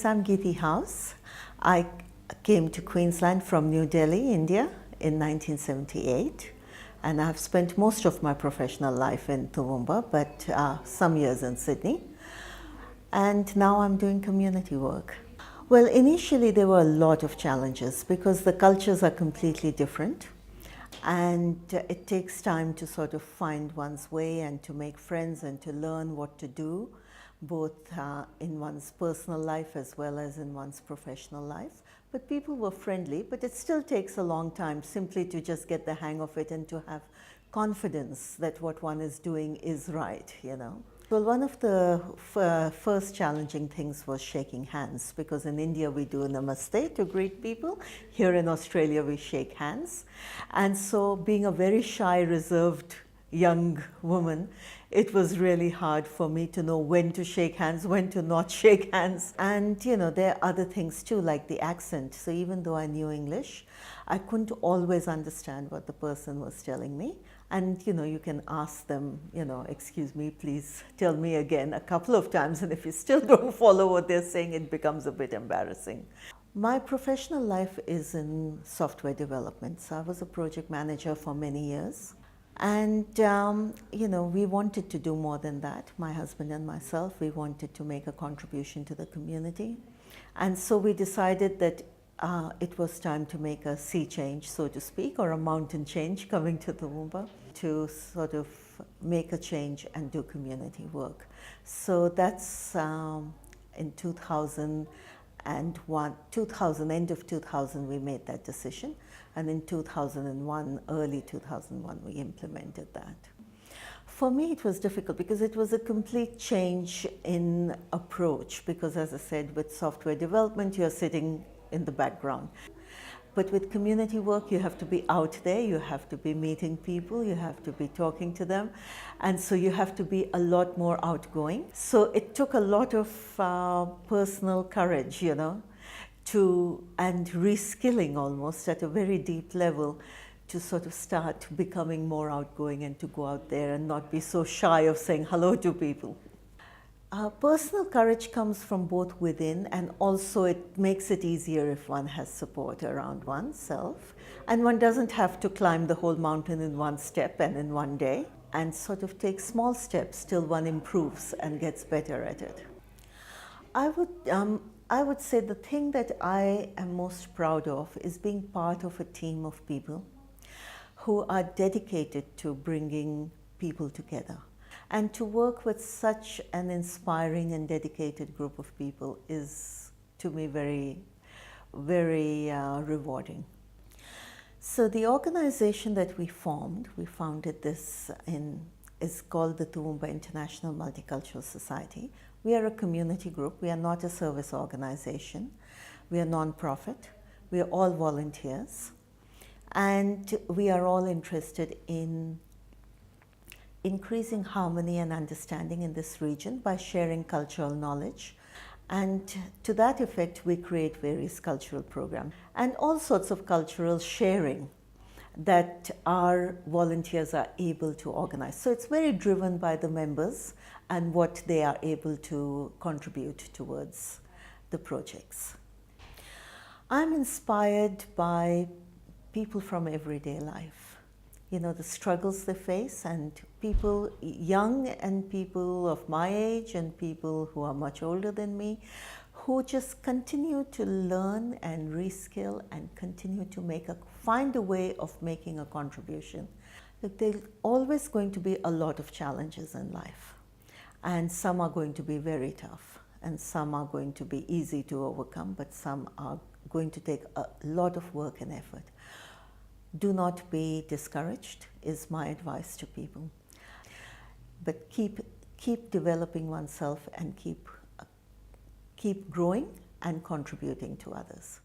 I'm Gitie House. I came to Queensland from New Delhi, India in 1978, and I've spent most of my professional life in Toowoomba, but some years in Sydney. And now I'm doing community work. Well, initially there were a lot of challenges because the cultures are completely different, and it takes time to sort of find one's way and to make friends and to learn what to do, both in one's personal life as well as in one's professional life. But people were friendly, but it still takes a long time simply to just get the hang of it and to have confidence that what one is doing is right, you know. Well, one of the first challenging things was shaking hands, because in India we do namaste to greet people. Here in Australia we shake hands. And so being a very shy, reserved young woman, it was really hard for me to know when to shake hands, when to not shake hands. And you know, there are other things too, like the accent. So even though I knew English, I couldn't always understand what the person was telling me. And you know, you can ask them, you know, excuse me, please tell me again a couple of times, and if you still don't follow what they're saying, it becomes a bit embarrassing. My professional life is in software development. So I was a project manager for many years. And, you know, we wanted to do more than that. My husband and myself, we wanted to make a contribution to the community. And so we decided that it was time to make a sea change, so to speak, or a mountain change coming to Toowoomba, to sort of make a change and do community work. So that's in 2001, end of 2000, we made that decision. And in 2001, early 2001, we implemented that. For me, it was difficult because it was a complete change in approach, because as I said, with software development, you're sitting in the background. But with community work, you have to be out there, you have to be meeting people, you have to be talking to them, and so you have to be a lot more outgoing. So it took a lot of personal courage, you know, and reskilling almost at a very deep level to sort of start becoming more outgoing and to go out there and not be so shy of saying hello to people. Personal courage comes from both within, and also it makes it easier if one has support around oneself. And one doesn't have to climb the whole mountain in one step and in one day, and sort of take small steps till one improves and gets better at it. I would say the thing that I am most proud of is being part of a team of people who are dedicated to bringing people together. And to work with such an inspiring and dedicated group of people is, to me, very, very rewarding. So the organization that we founded this is called the Toowoomba International Multicultural Society. We are a community group. We are not a service organization. We are non-profit. We are all volunteers. And we are all interested in increasing harmony and understanding in this region by sharing cultural knowledge. And to that effect, we create various cultural programs and all sorts of cultural sharing that our volunteers are able to organize. So it's very driven by the members and what they are able to contribute towards the projects. I'm inspired by people from everyday life. You know, the struggles they face, and people young and people of my age and people who are much older than me, who just continue to learn and reskill and continue to find a way of making a contribution. Look, there's always going to be a lot of challenges in life, and some are going to be very tough, and some are going to be easy to overcome, but some are going to take a lot of work and effort. Do not be discouraged is my advice to people. But keep developing oneself and keep growing and contributing to others.